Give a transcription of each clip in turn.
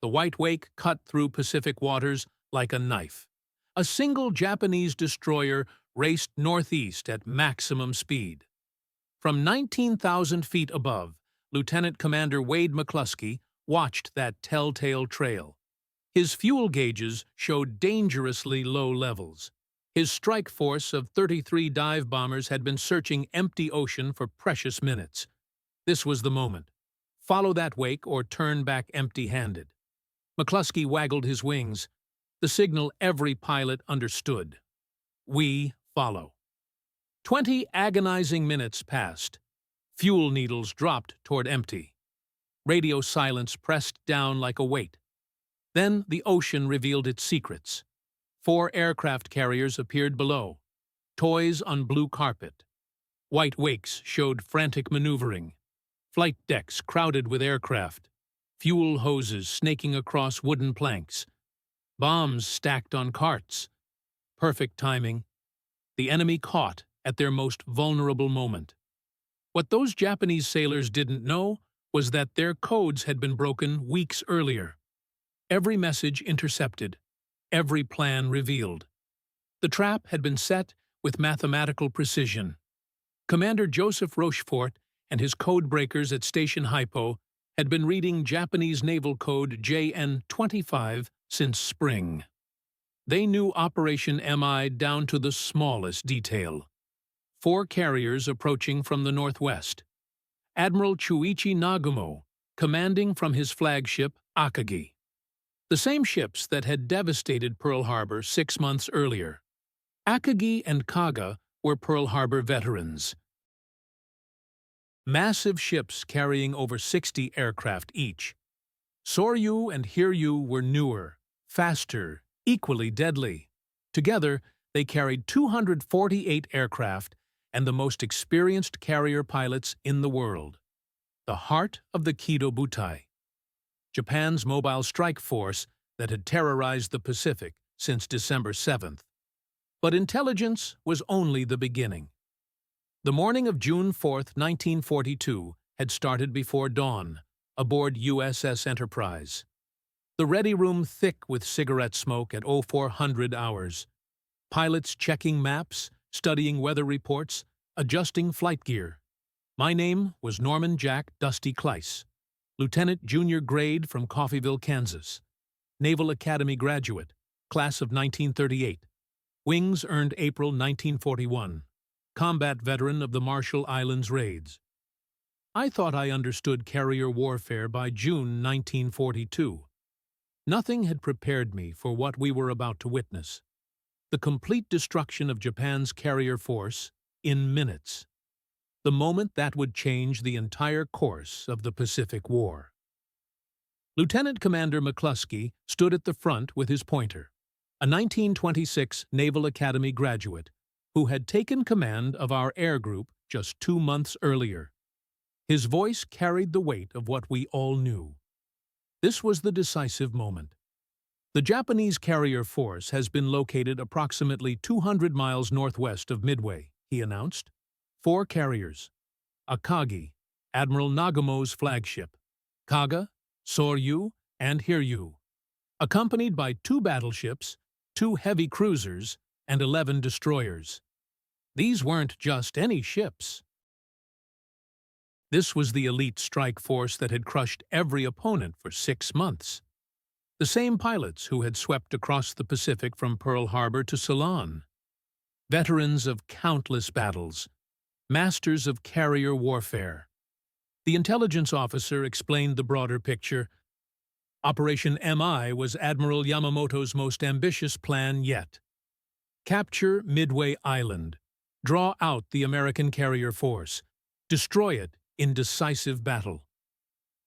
The white wake cut through Pacific waters like a knife. A single Japanese destroyer raced northeast at maximum speed. From 19,000 feet above, Lieutenant Commander Wade McCluskey watched that telltale trail. His fuel gauges showed dangerously low levels. His strike force of 33 dive bombers had been searching empty ocean for precious minutes. This was the moment. Follow that wake or turn back empty-handed. McCluskey waggled his wings, the signal every pilot understood. We follow. 20 agonizing minutes passed. Fuel needles dropped toward empty. Radio silence pressed down like a weight. Then the ocean revealed its secrets. 4 aircraft carriers appeared below, toys on blue carpet. White wakes showed frantic maneuvering. Flight decks crowded with aircraft. Fuel hoses snaking across wooden planks. Bombs stacked on carts. Perfect timing. The enemy caught at their most vulnerable moment. What those Japanese sailors didn't know was that their codes had been broken weeks earlier. Every message intercepted. Every plan revealed. The trap had been set with mathematical precision. Commander Joseph Rochefort and his code breakers at Station Hypo had been reading Japanese naval code JN-25 since spring. They knew Operation MI down to the smallest detail. 4 carriers approaching from the northwest. Admiral Chuichi Nagumo, commanding from his flagship Akagi. The same ships that had devastated Pearl Harbor 6 months earlier. Akagi and Kaga were Pearl Harbor veterans. Massive ships carrying over 60 aircraft each. Soryu and Hiryu were newer, faster, equally deadly. Together, they carried 248 aircraft and the most experienced carrier pilots in the world. The heart of the Kido Butai. Japan's mobile strike force that had terrorized the Pacific since December 7th. But intelligence was only the beginning. The morning of June 4, 1942, had started before dawn, aboard USS Enterprise. The ready room thick with cigarette smoke at 0400 hours. Pilots checking maps, studying weather reports, adjusting flight gear. My name was Norman Jack Dusty Kleiss, Lieutenant Junior Grade from Coffeyville, Kansas. Naval Academy graduate, class of 1938. Wings earned April 1941. Combat veteran of the Marshall Islands raids. I thought I understood carrier warfare by June 1942. Nothing had prepared me for what we were about to witness. The complete destruction of Japan's carrier force in minutes. The moment that would change the entire course of the Pacific War. Lieutenant Commander McCluskey stood at the front with his pointer, a 1926 Naval Academy graduate who had taken command of our air group just 2 months earlier. His voice carried the weight of what we all knew. This was the decisive moment. The Japanese carrier force has been located approximately 200 miles northwest of Midway, he announced. 4 carriers. Akagi, Admiral Nagumo's flagship. Kaga, Soryu, and Hiryu. Accompanied by 2 battleships, 2 heavy cruisers, and 11 destroyers. These weren't just any ships. This was the elite strike force that had crushed every opponent for 6 months. The same pilots who had swept across the Pacific from Pearl Harbor to Ceylon. Veterans of countless battles. Masters of carrier warfare. The intelligence officer explained the broader picture. Operation MI was Admiral Yamamoto's most ambitious plan yet. Capture Midway Island. Draw out the American carrier force. Destroy it in decisive battle.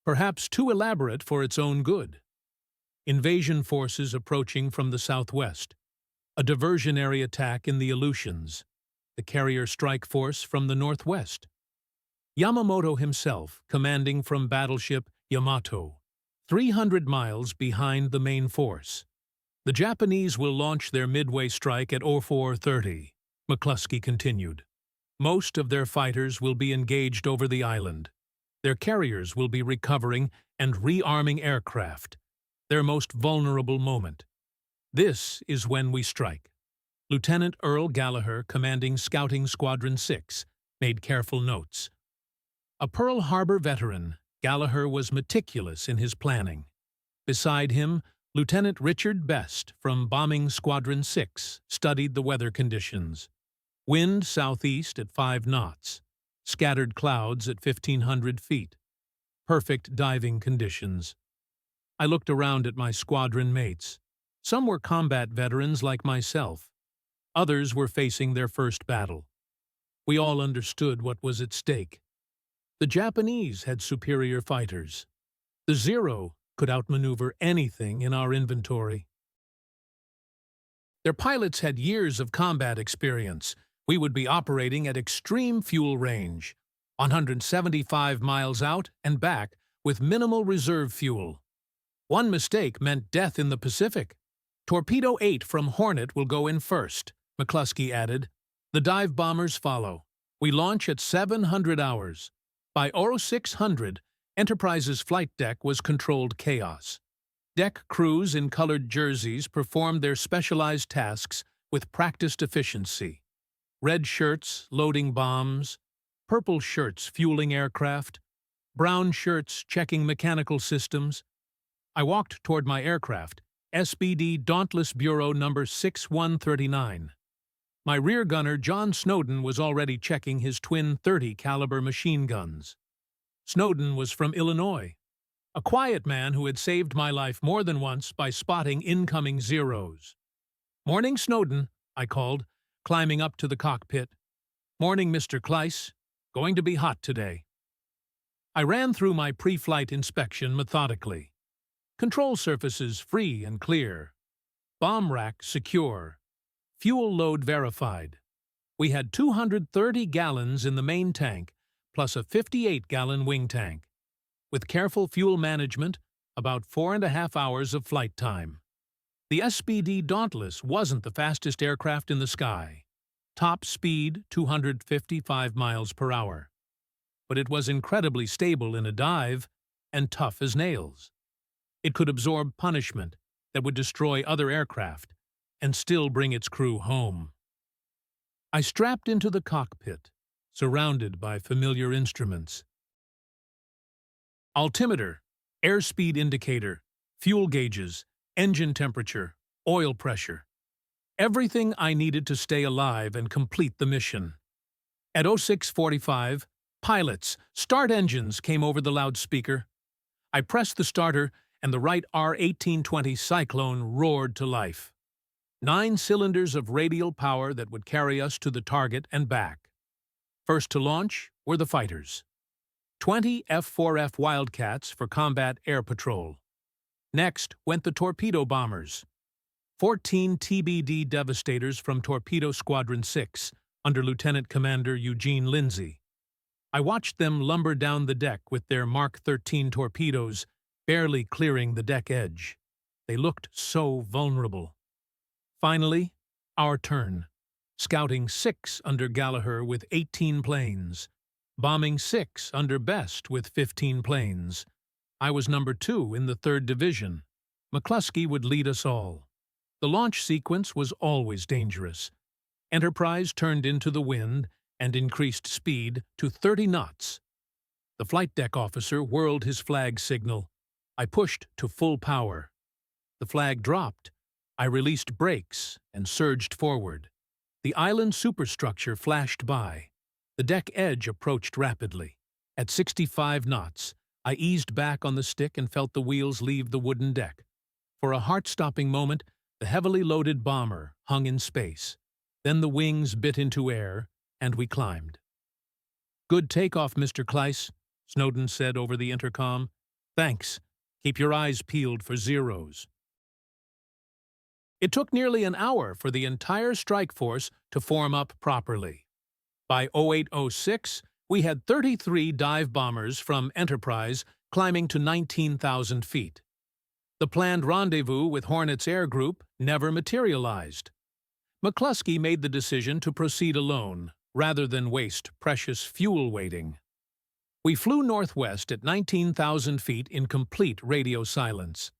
Perhaps too elaborate for its own good. Invasion forces approaching from the southwest. A diversionary attack in the Aleutians. The carrier strike force from the northwest. Yamamoto himself commanding from battleship Yamato, 300 miles behind the main force. The Japanese will launch their Midway strike at 0430, McCluskey continued. Most of their fighters will be engaged over the island. Their carriers will be recovering and rearming aircraft. their most vulnerable moment. This is when we strike. Lieutenant Earl Gallagher, commanding Scouting Squadron 6, made careful notes. A Pearl Harbor veteran, Gallagher was meticulous in his planning. Beside him, Lieutenant Richard Best from Bombing Squadron 6 studied the weather conditions. Wind southeast at 5 knots. Scattered clouds at 1,500 feet. Perfect diving conditions. I looked around at my squadron mates. Some were combat veterans like myself. Others were facing their first battle. We all understood what was at stake. The Japanese had superior fighters. The Zero could outmaneuver anything in our inventory. Their pilots had years of combat experience. We would be operating at extreme fuel range, 175 miles out and back with minimal reserve fuel. One mistake meant death in the Pacific. Torpedo 8 from Hornet will go in first, McCluskey added. The dive bombers follow. We launch at 700 hours. By 0600, Enterprise's flight deck was controlled chaos. Deck crews in colored jerseys performed their specialized tasks with practiced efficiency. Red shirts loading bombs, purple shirts fueling aircraft, brown shirts checking mechanical systems. I walked toward my aircraft, SBD Dauntless Bureau number 6139. My rear gunner, John Snowden, was already checking his twin 30 caliber machine guns. Snowden was from Illinois, a quiet man who had saved my life more than once by spotting incoming Zeros. "Morning, Snowden," I called, climbing up to the cockpit. "Morning, Mr. Kleiss. Going to be hot today." I ran through my pre-flight inspection methodically. Control surfaces free and clear. Bomb rack secure. Fuel load verified. We had 230 gallons in the main tank, plus a 58-gallon wing tank. With careful fuel management, about 4.5 hours of flight time. The SBD Dauntless wasn't the fastest aircraft in the sky. Top speed, 255 miles per hour. But it was incredibly stable in a dive and tough as nails. It could absorb punishment that would destroy other aircraft and still bring its crew home. I strapped into the cockpit, surrounded by familiar instruments. Altimeter, airspeed indicator, fuel gauges, engine temperature, oil pressure. Everything I needed to stay alive and complete the mission. At 0645, "Pilots, start engines," came over the loudspeaker. I pressed the starter, and the Wright R-1820 Cyclone roared to life. 9 cylinders of radial power that would carry us to the target and back. First to launch were the fighters. 20 F-4F Wildcats for combat air patrol. Next went the torpedo bombers. 14 TBD Devastators from Torpedo Squadron 6 under Lieutenant Commander Eugene Lindsay. I watched them lumber down the deck with their Mark 13 torpedoes barely clearing the deck edge. They looked so vulnerable. Finally, our turn. Scouting 6 under Gallagher with 18 planes. Bombing 6 under Best with 15 planes. I was number 2 in the 3rd Division. McCluskey would lead us all. The launch sequence was always dangerous. Enterprise turned into the wind and increased speed to 30 knots. The flight deck officer whirled his flag signal. I pushed to full power. The flag dropped. I released brakes and surged forward. The island superstructure flashed by. The deck edge approached rapidly. At 65 knots, I eased back on the stick and felt the wheels leave the wooden deck. For a heart-stopping moment, the heavily loaded bomber hung in space. Then the wings bit into air, and we climbed. "Good takeoff, Mr. Kleiss," Snowden said over the intercom. "Thanks. Keep your eyes peeled for Zeros." It took nearly an hour for the entire strike force to form up properly. By 0806, we had 33 dive bombers from Enterprise climbing to 19,000 feet. The planned rendezvous with Hornet's Air Group never materialized. McCluskey made the decision to proceed alone, rather than waste precious fuel waiting. We flew northwest at 19,000 feet in complete radio silence.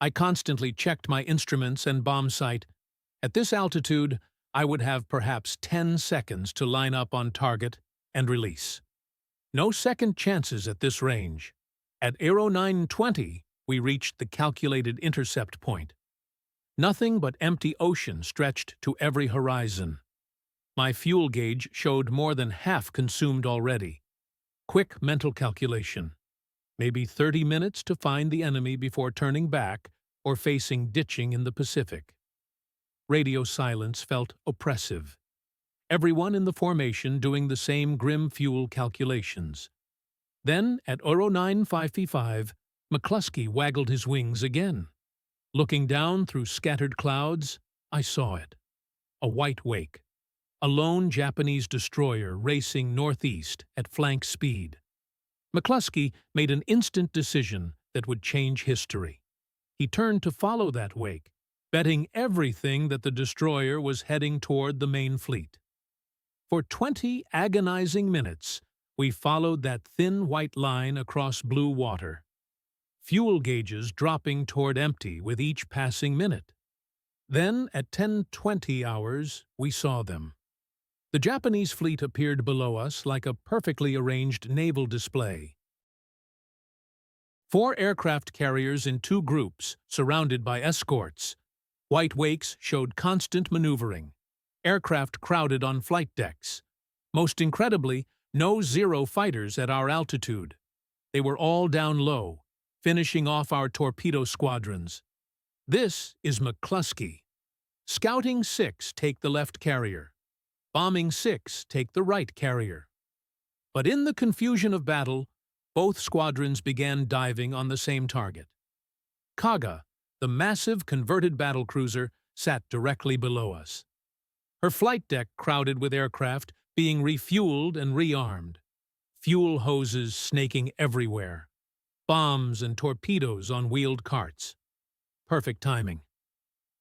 I constantly checked my instruments and bomb sight. At this altitude, I would have perhaps 10 seconds to line up on target and release. No second chances at this range. At Aero 920, we reached the calculated intercept point. Nothing but empty ocean stretched to every horizon. My fuel gauge showed more than half consumed already. Quick mental calculation. Maybe 30 minutes to find the enemy before turning back or facing ditching in the Pacific. Radio silence felt oppressive. Everyone in the formation doing the same grim fuel calculations. Then, at Aero 955, McCluskey waggled his wings again. Looking down through scattered clouds, I saw it. A white wake. A lone Japanese destroyer racing northeast at flank speed. McCluskey made an instant decision that would change history. He turned to follow that wake, betting everything that the destroyer was heading toward the main fleet. For 20 agonizing minutes, we followed that thin white line across blue water. Fuel gauges dropping toward empty with each passing minute. Then, at 10:20 hours, we saw them. The Japanese fleet appeared below us like a perfectly arranged naval display. 4 aircraft carriers in 2 groups, surrounded by escorts. White wakes showed constant maneuvering. Aircraft crowded on flight decks. Most incredibly, no Zero fighters at our altitude. They were all down low, finishing off our torpedo squadrons. This is McCluskey. Scouting 6 take the left carrier. Bombing 6 take the right carrier. But in the confusion of battle, both squadrons began diving on the same target. Kaga, the massive converted battlecruiser, sat directly below us. Her flight deck crowded with aircraft being refueled and rearmed. Fuel hoses snaking everywhere. Bombs and torpedoes on wheeled carts. Perfect timing.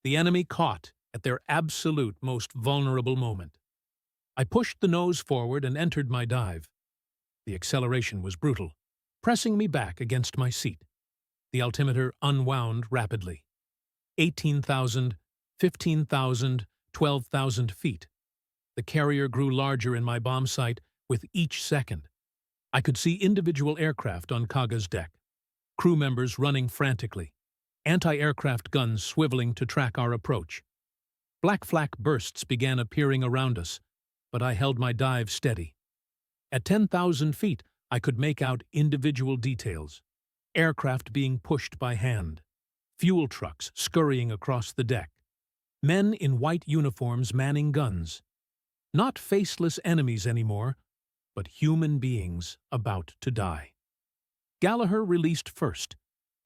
The enemy caught at their absolute most vulnerable moment. I pushed the nose forward and entered my dive. The acceleration was brutal, pressing me back against my seat. The altimeter unwound rapidly. 18,000, 15,000, 12,000 feet. The carrier grew larger in my bomb sight with each second. I could see individual aircraft on Kaga's deck, crew members running frantically, anti-aircraft guns swiveling to track our approach. Black flak bursts began appearing around us, but I held my dive steady. At 10,000 feet, I could make out individual details. Aircraft being pushed by hand. Fuel trucks scurrying across the deck. Men in white uniforms manning guns. Not faceless enemies anymore, but human beings about to die. Gallagher released first.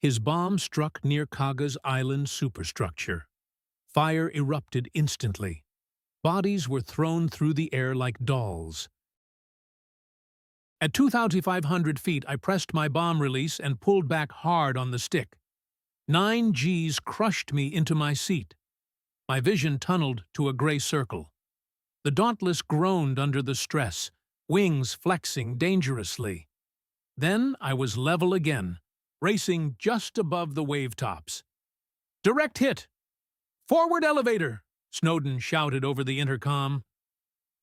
His bomb struck near Kaga's island superstructure. Fire erupted instantly. Bodies were thrown through the air like dolls. At 2,500 feet, I pressed my bomb release and pulled back hard on the stick. 9 Gs crushed me into my seat. My vision tunneled to a gray circle. The Dauntless groaned under the stress, wings flexing dangerously. Then I was level again, racing just above the wave tops. "Direct hit! Forward elevator!" Snowden shouted over the intercom.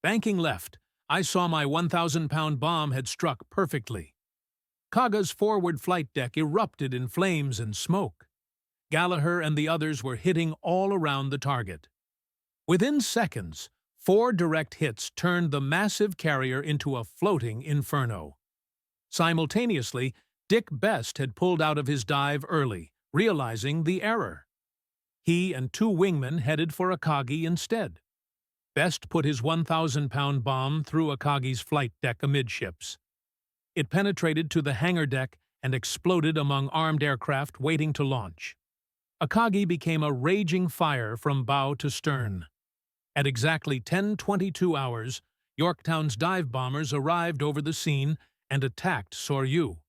Banking left, I saw my 1,000-pound bomb had struck perfectly. Kaga's forward flight deck erupted in flames and smoke. Gallagher and the others were hitting all around the target. Within seconds, 4 direct hits turned the massive carrier into a floating inferno. Simultaneously, Dick Best had pulled out of his dive early, realizing the error. He and 2 wingmen headed for Akagi instead. Best put his 1,000-pound bomb through Akagi's flight deck amidships. It penetrated to the hangar deck and exploded among armed aircraft waiting to launch. Akagi became a raging fire from bow to stern. At exactly 10:22 hours, Yorktown's dive bombers arrived over the scene and attacked Soryu.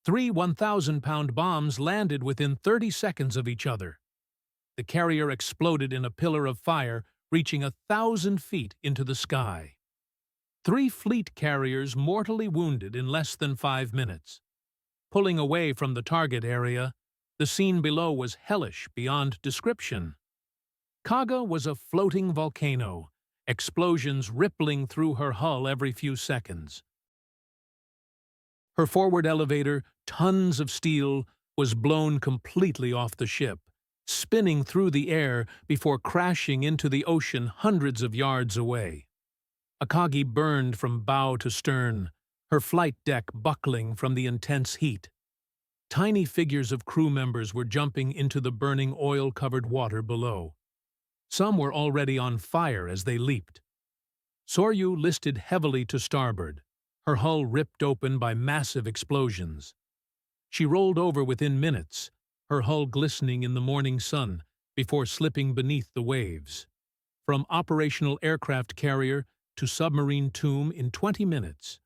3 1,000-pound bombs landed within 30 seconds of each other. The carrier exploded in a pillar of fire, reaching 1,000 feet into the sky. 3 fleet carriers mortally wounded in less than 5 minutes. Pulling away from the target area, The scene below was hellish beyond description. Kaga was a floating volcano, explosions rippling through her hull every few seconds. Her forward elevator, tons of steel, was blown completely off the ship, spinning through the air before crashing into the ocean hundreds of yards away. Akagi burned from bow to stern, her flight deck buckling from the intense heat. Tiny figures of crew members were jumping into the burning oil-covered water below. Some were already on fire as they leaped. Soryu listed heavily to starboard, her hull ripped open by massive explosions. She rolled over within minutes, her hull glistening in the morning sun before slipping beneath the waves. From operational aircraft carrier to submarine tomb in 20 minutes.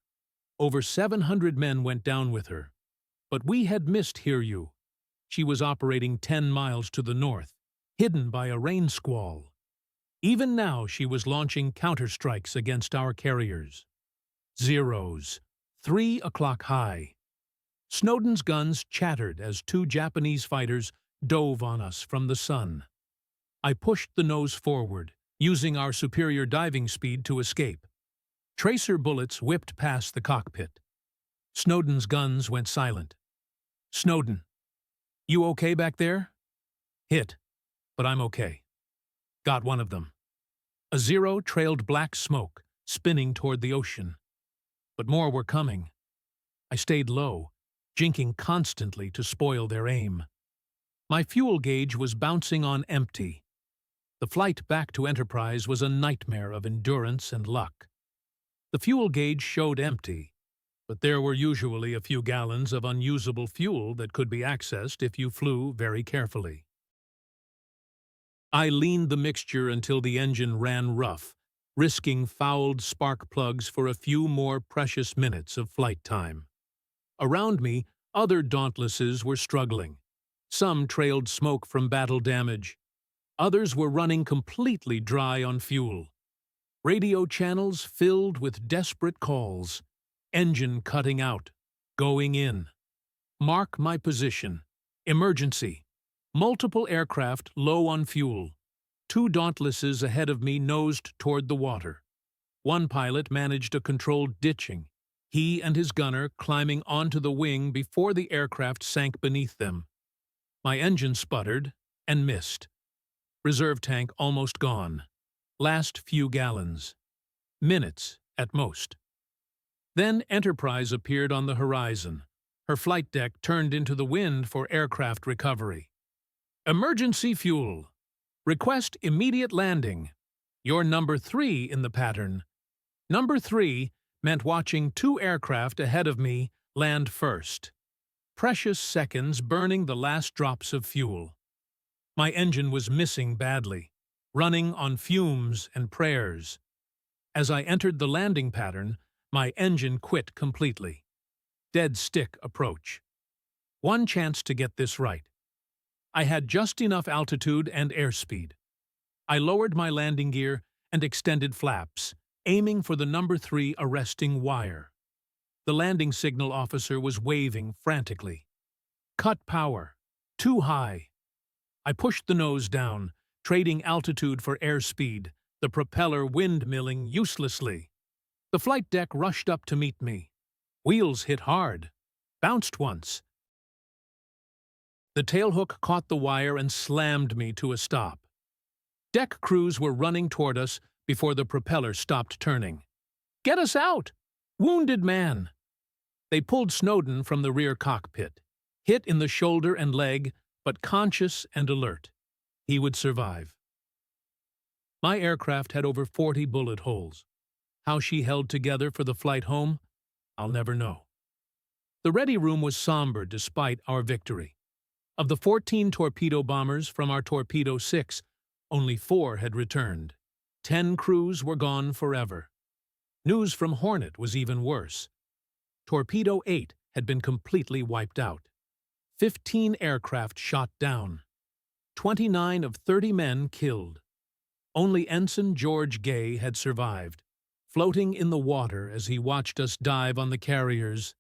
Over 700 men went down with her. But we had missed Soryu. She was operating 10 miles to the north, hidden by a rain squall. Even now she was launching counterstrikes against our carriers. Zeros, 3 o'clock high. Snowden's guns chattered as 2 Japanese fighters dove on us from the sun. I pushed the nose forward, using our superior diving speed to escape. Tracer bullets whipped past the cockpit. Snowden's guns went silent. Snowden, you okay back there? Hit, but I'm okay. Got one of them. A Zero trailed black smoke, spinning toward the ocean. But more were coming. I stayed low, jinking constantly to spoil their aim. My fuel gauge was bouncing on empty. The flight back to Enterprise was a nightmare of endurance and luck. The fuel gauge showed empty, but there were usually a few gallons of unusable fuel that could be accessed if you flew very carefully. I leaned the mixture until the engine ran rough, risking fouled spark plugs for a few more precious minutes of flight time. Around me, other Dauntlesses were struggling. Some trailed smoke from battle damage. Others were running completely dry on fuel. Radio channels filled with desperate calls. Engine cutting out. Going in. Mark my position. Emergency. Multiple aircraft low on fuel. 2 Dauntlesses ahead of me nosed toward the water. One pilot managed a controlled ditching, he and his gunner climbing onto the wing before the aircraft sank beneath them. My engine sputtered and missed. Reserve tank almost gone. Last few gallons. Minutes at most. Then Enterprise appeared on the horizon. Her flight deck turned into the wind for aircraft recovery. Emergency fuel. Request immediate landing. You're number 3 in the pattern. Number 3 meant watching 2 aircraft ahead of me land first. Precious seconds burning the last drops of fuel. My engine was missing badly, running on fumes and prayers. As I entered the landing pattern, my engine quit completely. Dead stick approach. One chance to get this right. I had just enough altitude and airspeed. I lowered my landing gear and extended flaps, aiming for the number 3 arresting wire. The landing signal officer was waving frantically. Cut power. Too high. I pushed the nose down, trading altitude for airspeed, the propeller windmilling uselessly. The flight deck rushed up to meet me. Wheels hit hard. Bounced once. The tailhook caught the wire and slammed me to a stop. Deck crews were running toward us before the propeller stopped turning. Get us out! Wounded man! They pulled Snowden from the rear cockpit, hit in the shoulder and leg, but conscious and alert. He would survive. My aircraft had over 40 bullet holes. How she held together for the flight home, I'll never know. The ready room was somber despite our victory. Of the 14 torpedo bombers from our Torpedo 6, only 4 had returned. 10 crews were gone forever. News from Hornet was even worse. Torpedo 8 had been completely wiped out. 15 aircraft shot down. 29 of 30 men killed. Only Ensign George Gay had survived, floating in the water as he watched us dive on the carriers.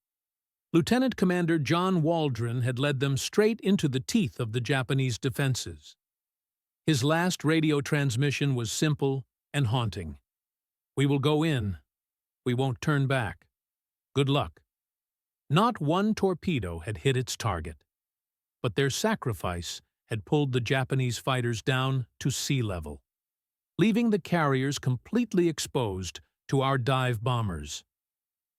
Lieutenant Commander John Waldron had led them straight into the teeth of the Japanese defenses. His last radio transmission was simple and haunting. "We will go in. We won't turn back. Good luck." Not one torpedo had hit its target, but their sacrifice had pulled the Japanese fighters down to sea level, leaving the carriers completely exposed to our dive bombers.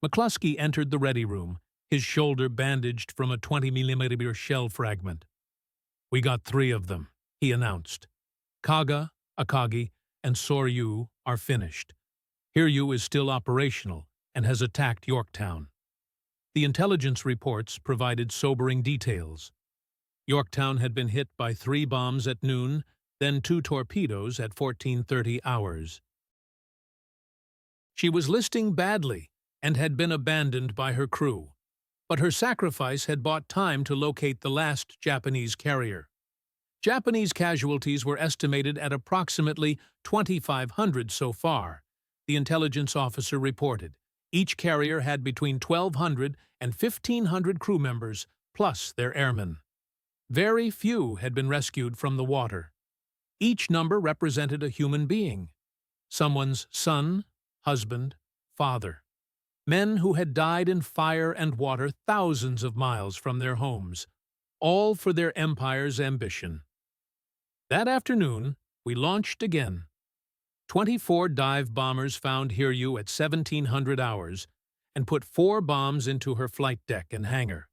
McCluskey entered the ready room, his shoulder bandaged from a 20mm shell fragment. "We got 3 of them," he announced. "Kaga, Akagi, and Soryu are finished. Hiryu is still operational and has attacked Yorktown." The intelligence reports provided sobering details. Yorktown had been hit by 3 bombs at noon, then 2 torpedoes at 14:30 hours. She was listing badly and had been abandoned by her crew, but her sacrifice had bought time to locate the last Japanese carrier. Japanese casualties were estimated at approximately 2,500 so far, the intelligence officer reported. Each carrier had between 1,200 and 1,500 crew members, plus their airmen. Very few had been rescued from the water. Each number represented a human being, someone's son, husband, father. Men who had died in fire and water thousands of miles from their homes, all for their empire's ambition. That afternoon, we launched again. 24 dive bombers found Hiryu at 1700 hours and put 4 bombs into her flight deck and hangar.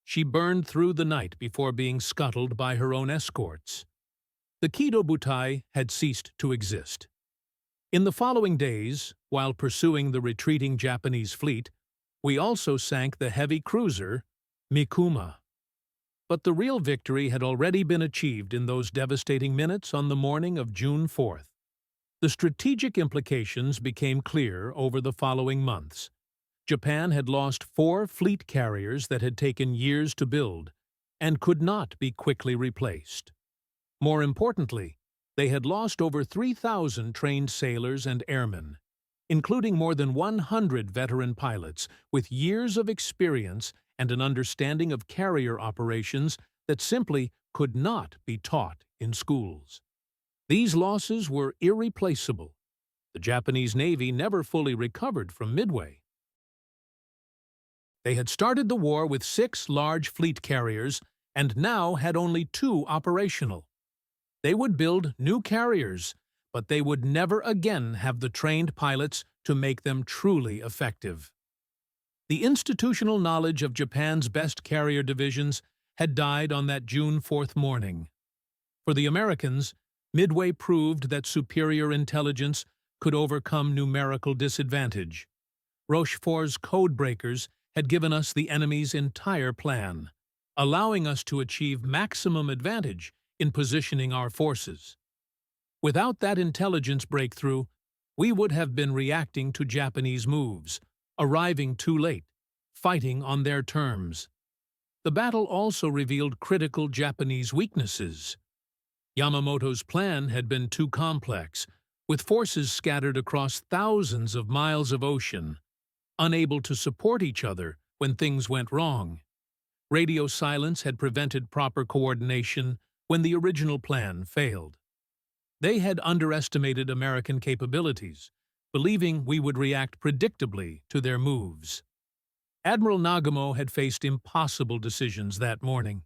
She burned through the night before being scuttled by her own escorts. The Kido Butai had ceased to exist. In the following days, while pursuing the retreating Japanese fleet, we also sank the heavy cruiser Mikuma. But the real victory had already been achieved in those devastating minutes on the morning of June 4th. The strategic implications became clear over the following months. Japan had lost 4 fleet carriers that had taken years to build and could not be quickly replaced. More importantly, they had lost over 3,000 trained sailors and airmen, including more than 100 veteran pilots with years of experience and an understanding of carrier operations that simply could not be taught in schools. These losses were irreplaceable. The Japanese Navy never fully recovered from Midway. They had started the war with 6 large fleet carriers and now had only 2 operational. They would build new carriers, but they would never again have the trained pilots to make them truly effective. The institutional knowledge of Japan's best carrier divisions had died on that June 4th morning. For the Americans, Midway proved that superior intelligence could overcome numerical disadvantage. Rochefort's codebreakers had given us the enemy's entire plan, allowing us to achieve maximum advantage in positioning our forces. Without that intelligence breakthrough, we would have been reacting to Japanese moves, arriving too late, fighting on their terms. The battle also revealed critical Japanese weaknesses. Yamamoto's plan had been too complex, with forces scattered across thousands of miles of ocean, unable to support each other when things went wrong. Radio silence had prevented proper coordination when the original plan failed. They had underestimated American capabilities, believing we would react predictably to their moves. Admiral Nagamo had faced impossible decisions that morning.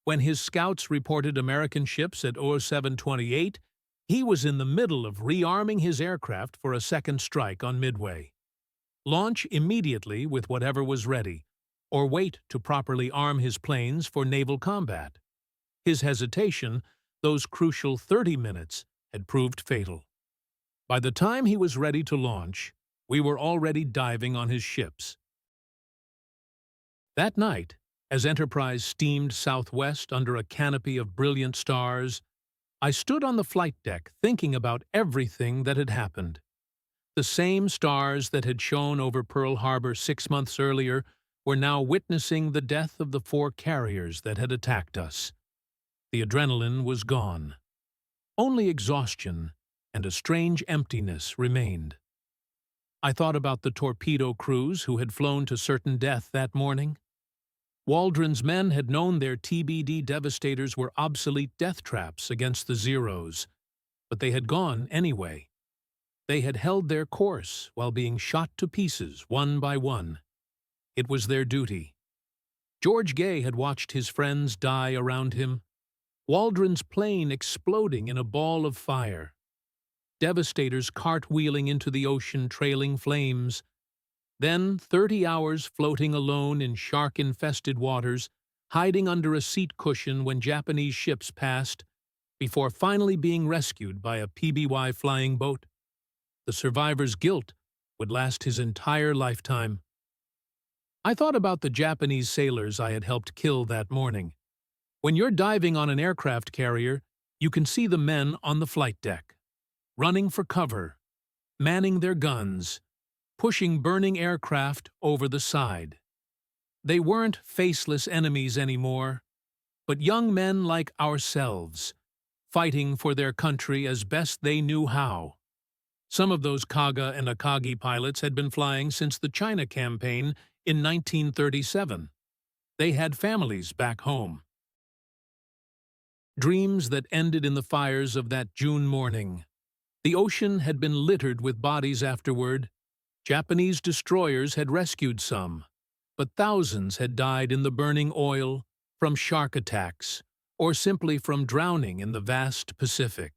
When his scouts reported American ships at 0728, he was in the middle of rearming his aircraft for a second strike on Midway. Launch immediately with whatever was ready, or wait to properly arm his planes for naval combat. His hesitation, those crucial 30 minutes, had proved fatal. By the time he was ready to launch, we were already diving on his ships. That night, as Enterprise steamed southwest under a canopy of brilliant stars, I stood on the flight deck thinking about everything that had happened. The same stars that had shone over Pearl Harbor 6 months earlier were now witnessing the death of the 4 carriers that had attacked us. The adrenaline was gone. Only exhaustion and a strange emptiness remained. I thought about the torpedo crews who had flown to certain death that morning. Waldron's men had known their TBD devastators were obsolete death traps against the Zeros, but they had gone anyway. They had held their course while being shot to pieces one by one. It was their duty. George Gay had watched his friends die around him, Waldron's plane exploding in a ball of fire, devastators cartwheeling into the ocean trailing flames, then 30 hours floating alone in shark-infested waters, hiding under a seat cushion when Japanese ships passed, before finally being rescued by a PBY flying boat. The survivor's guilt would last his entire lifetime. I thought about the Japanese sailors I had helped kill that morning. When you're diving on an aircraft carrier, you can see the men on the flight deck, running for cover, manning their guns, pushing burning aircraft over the side. They weren't faceless enemies anymore, but young men like ourselves, fighting for their country as best they knew how. Some of those Kaga and Akagi pilots had been flying since the China campaign in 1937. They had families back home. Dreams that ended in the fires of that June morning. The ocean had been littered with bodies afterward. Japanese destroyers had rescued some, but thousands had died in the burning oil, from shark attacks, or simply from drowning in the vast Pacific.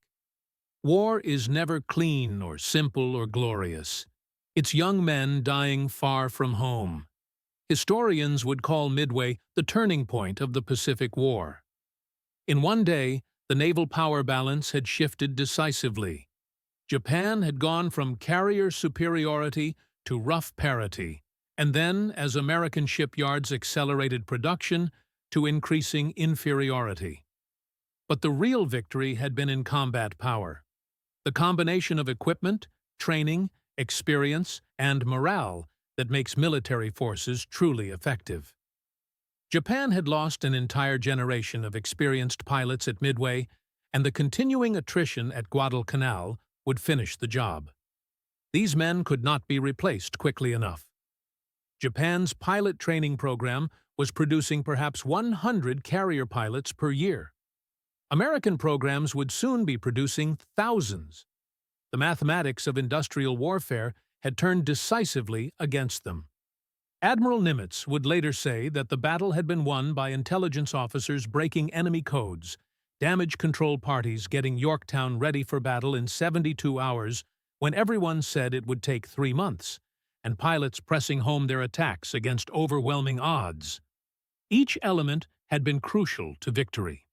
War is never clean or simple or glorious. It's young men dying far from home. Historians would call Midway the turning point of the Pacific War. In one day, the naval power balance had shifted decisively. Japan had gone from carrier superiority to rough parity, and then, as American shipyards accelerated production, to increasing inferiority. But the real victory had been in combat power. The combination of equipment, training, experience, and morale that makes military forces truly effective. Japan had lost an entire generation of experienced pilots at Midway, and the continuing attrition at Guadalcanal would finish the job. These men could not be replaced quickly enough. Japan's pilot training program was producing perhaps 100 carrier pilots per year. American programs would soon be producing thousands. The mathematics of industrial warfare had turned decisively against them. Admiral Nimitz would later say that the battle had been won by intelligence officers breaking enemy codes, damage control parties getting Yorktown ready for battle in 72 hours when everyone said it would take 3 months, and pilots pressing home their attacks against overwhelming odds. Each element had been crucial to victory.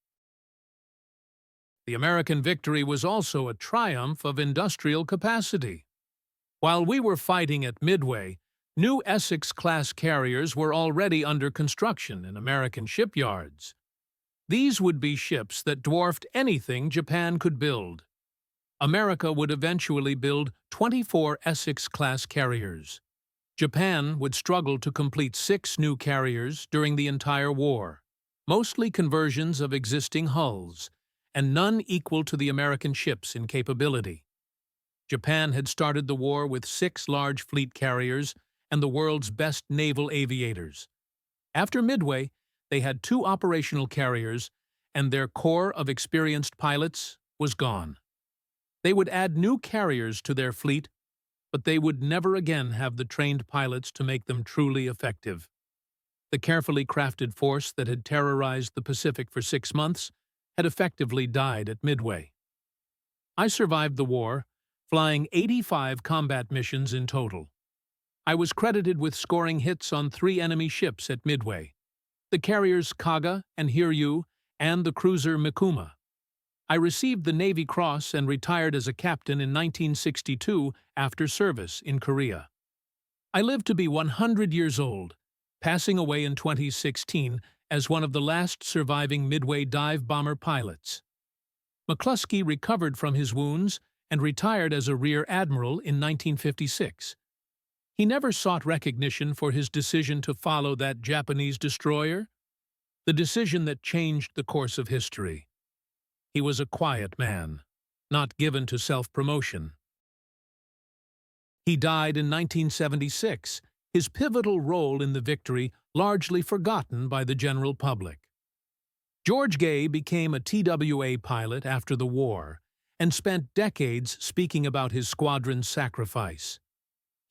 The American victory was also a triumph of industrial capacity. While we were fighting at Midway, new Essex-class carriers were already under construction in American shipyards. These would be ships that dwarfed anything Japan could build. America would eventually build 24 Essex-class carriers. Japan would struggle to complete 6 new carriers during the entire war, mostly conversions of existing hulls, and none equal to the American ships in capability. Japan had started the war with 6 large fleet carriers and the world's best naval aviators. After Midway, they had 2 operational carriers, and their core of experienced pilots was gone. They would add new carriers to their fleet, but they would never again have the trained pilots to make them truly effective. The carefully crafted force that had terrorized the Pacific for 6 months had effectively died at Midway. I survived the war, flying 85 combat missions in total. I was credited with scoring hits on 3 enemy ships at Midway, the carriers Kaga and Soryu, and the cruiser Mikuma. I received the Navy Cross and retired as a captain in 1962 after service in Korea. I lived to be 100 years old, passing away in 2016 as one of the last surviving Midway dive bomber pilots. McCluskey recovered from his wounds and retired as a rear admiral in 1956. He never sought recognition for his decision to follow that Japanese destroyer, the decision that changed the course of history. He was a quiet man, not given to self-promotion. He died in 1976, his pivotal role in the victory largely forgotten by the general public. George Gay became a TWA pilot after the war and spent decades speaking about his squadron's sacrifice.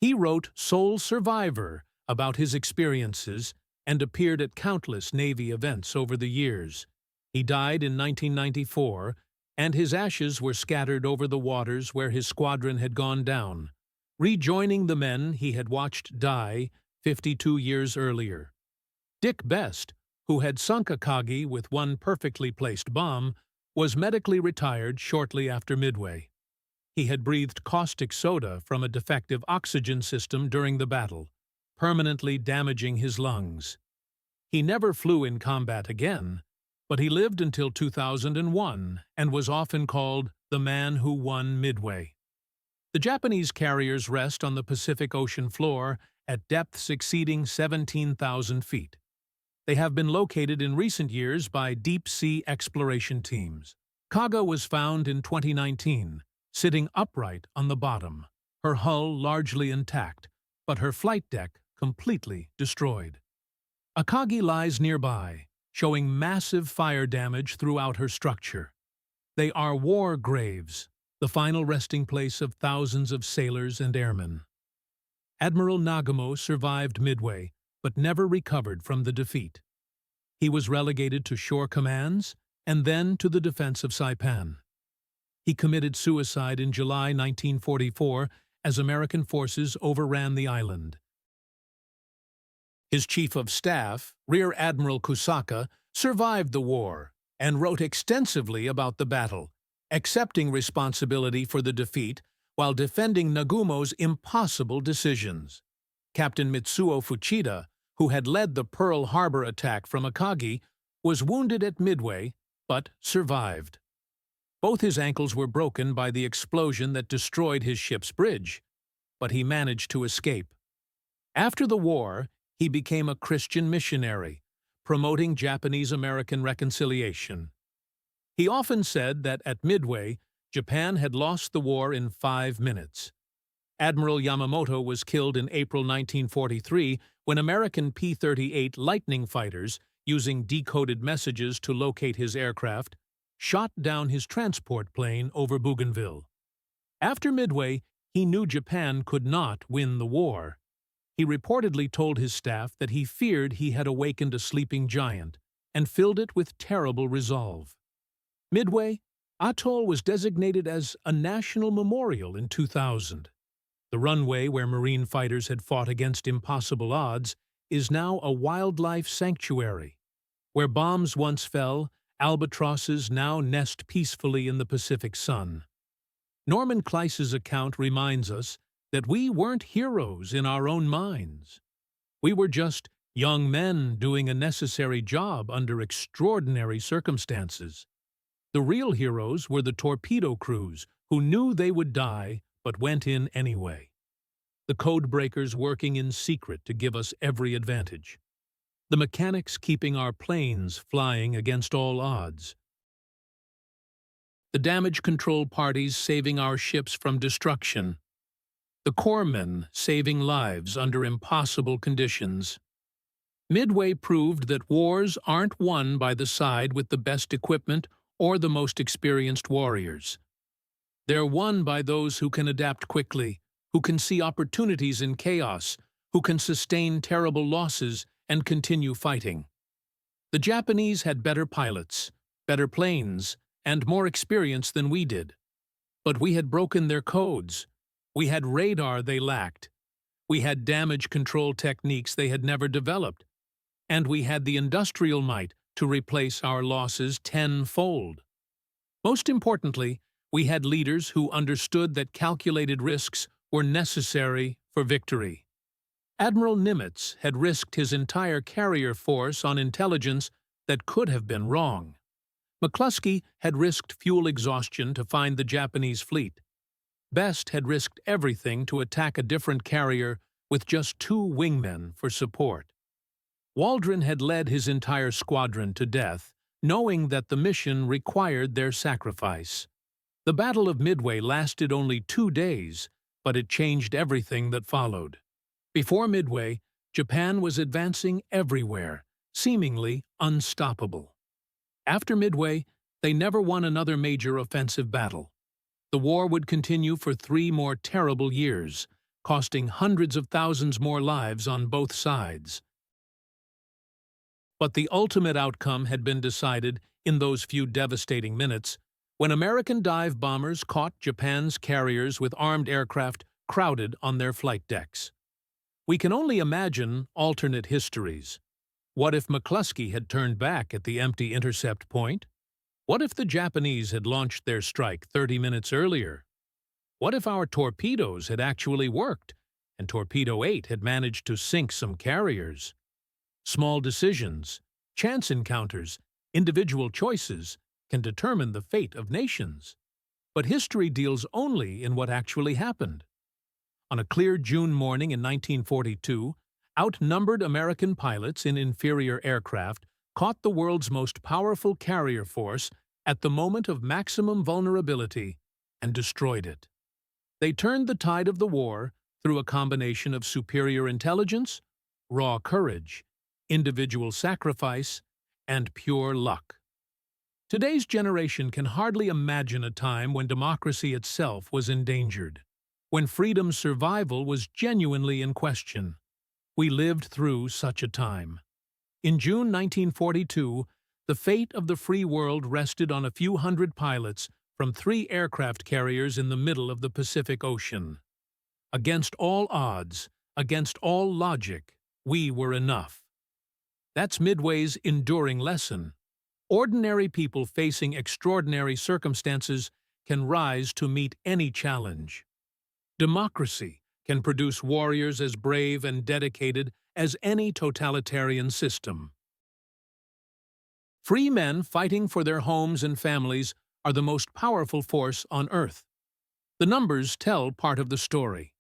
He wrote Sole Survivor about his experiences and appeared at countless Navy events over the years. He died in 1994, and his ashes were scattered over the waters where his squadron had gone down, rejoining the men he had watched die 52 years earlier. Dick Best, who had sunk Akagi with one perfectly placed bomb, was medically retired shortly after Midway. He had breathed caustic soda from a defective oxygen system during the battle, permanently damaging his lungs. He never flew in combat again, but he lived until 2001 and was often called the man who won Midway. The Japanese carriers rest on the Pacific Ocean floor at depths exceeding 17,000 feet. They have been located in recent years by deep-sea exploration teams. Kaga was found in 2019, sitting upright on the bottom, her hull largely intact, but her flight deck completely destroyed. Akagi lies nearby, showing massive fire damage throughout her structure. They are war graves, the final resting place of thousands of sailors and airmen. Admiral Nagamo survived Midway, but never recovered from the defeat. He was relegated to shore commands and then to the defense of Saipan. He committed suicide in July 1944 as American forces overran the island. His chief of staff, Rear Admiral Kusaka, survived the war and wrote extensively about the battle, accepting responsibility for the defeat while defending Nagumo's impossible decisions. Captain Mitsuo Fuchida, who had led the Pearl Harbor attack from Akagi, was wounded at Midway, but survived. Both his ankles were broken by the explosion that destroyed his ship's bridge, but he managed to escape. After the war, he became a Christian missionary, promoting Japanese-American reconciliation. He often said that at Midway, Japan had lost the war in 5 minutes. Admiral Yamamoto was killed in April 1943 when American P-38 Lightning fighters, using decoded messages to locate his aircraft, shot down his transport plane over Bougainville. After Midway, he knew Japan could not win the war. He reportedly told his staff that he feared he had awakened a sleeping giant and filled it with terrible resolve. Midway, Atoll was designated as a national memorial in 2000. The runway where Marine fighters had fought against impossible odds is now a wildlife sanctuary. Where bombs once fell, albatrosses now nest peacefully in the Pacific sun. Norman Kleise's account reminds us that we weren't heroes in our own minds. We were just young men doing a necessary job under extraordinary circumstances. The real heroes were the torpedo crews who knew they would die but went in anyway. The code breakers working in secret to give us every advantage. The mechanics keeping our planes flying against all odds. The damage control parties saving our ships from destruction. The corpsmen saving lives under impossible conditions. Midway proved that wars aren't won by the side with the best equipment or the most experienced warriors. They're won by those who can adapt quickly, who can see opportunities in chaos, who can sustain terrible losses and continue fighting. The Japanese had better pilots, better planes, and more experience than we did. But we had broken their codes. We had radar they lacked. We had damage control techniques they had never developed. And we had the industrial might to replace our losses tenfold. Most importantly, we had leaders who understood that calculated risks were necessary for victory. Admiral Nimitz had risked his entire carrier force on intelligence that could have been wrong. McCluskey had risked fuel exhaustion to find the Japanese fleet. Best had risked everything to attack a different carrier with just 2 wingmen for support. Waldron had led his entire squadron to death, knowing that the mission required their sacrifice. The Battle of Midway lasted only 2 days, but it changed everything that followed. Before Midway, Japan was advancing everywhere, seemingly unstoppable. After Midway, they never won another major offensive battle. The war would continue for 3 more terrible years, costing hundreds of thousands more lives on both sides. But the ultimate outcome had been decided in those few devastating minutes when American dive bombers caught Japan's carriers with armed aircraft crowded on their flight decks. We can only imagine alternate histories. What if McCluskey had turned back at the empty intercept point? What if the Japanese had launched their strike 30 minutes earlier? What if our torpedoes had actually worked and Torpedo 8 had managed to sink some carriers? Small decisions, chance encounters, individual choices can determine the fate of nations. But history deals only in what actually happened. On a clear June morning in 1942, outnumbered American pilots in inferior aircraft caught the world's most powerful carrier force at the moment of maximum vulnerability and destroyed it. They turned the tide of the war through a combination of superior intelligence, raw courage, individual sacrifice, and pure luck. Today's generation can hardly imagine a time when democracy itself was endangered, when freedom's survival was genuinely in question. We lived through such a time. In June 1942, the fate of the free world rested on a few hundred pilots from 3 aircraft carriers in the middle of the Pacific Ocean. Against all odds, against all logic, we were enough. That's Midway's enduring lesson. Ordinary people facing extraordinary circumstances can rise to meet any challenge. Democracy can produce warriors as brave and dedicated as any totalitarian system. Free men fighting for their homes and families are the most powerful force on Earth. The numbers tell part of the story.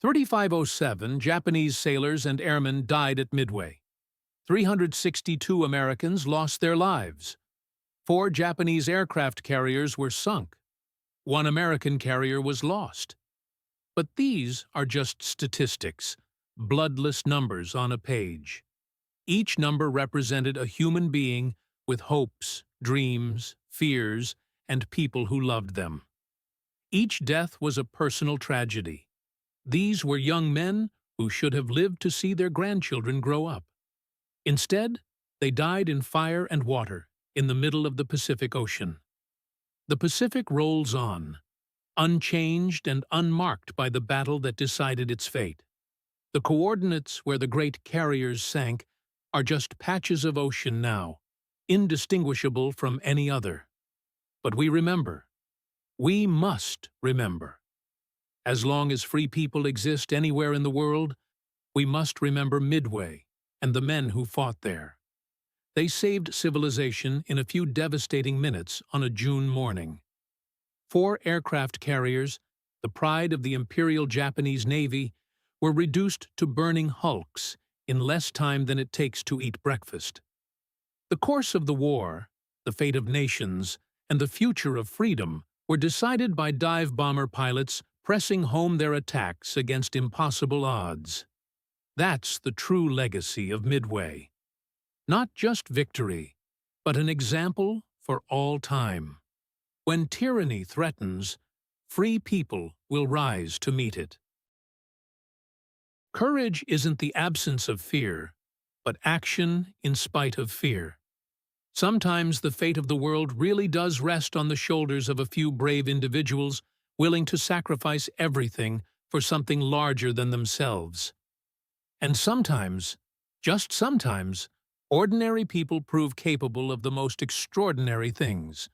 3507 Japanese sailors and airmen died at Midway. 362 Americans lost their lives. 4 Japanese aircraft carriers were sunk. 1 American carrier was lost. But these are just statistics, bloodless numbers on a page. Each number represented a human being with hopes, dreams, fears, and people who loved them. Each death was a personal tragedy. These were young men who should have lived to see their grandchildren grow up. Instead, they died in fire and water in the middle of the Pacific Ocean. The Pacific rolls on, unchanged and unmarked by the battle that decided its fate. The coordinates where the great carriers sank are just patches of ocean now, indistinguishable from any other. But we remember. We must remember. As long as free people exist anywhere in the world, we must remember Midway and the men who fought there. They saved civilization in a few devastating minutes on a June morning. 4 aircraft carriers, the pride of the Imperial Japanese Navy, were reduced to burning hulks in less time than it takes to eat breakfast. The course of the war, the fate of nations, and the future of freedom were decided by dive bomber pilots pressing home their attacks against impossible odds. That's the true legacy of Midway. Not just victory, but an example for all time. When tyranny threatens, free people will rise to meet it. Courage isn't the absence of fear, but action in spite of fear. Sometimes the fate of the world really does rest on the shoulders of a few brave individuals willing to sacrifice everything for something larger than themselves. And sometimes, just sometimes, ordinary people prove capable of the most extraordinary things.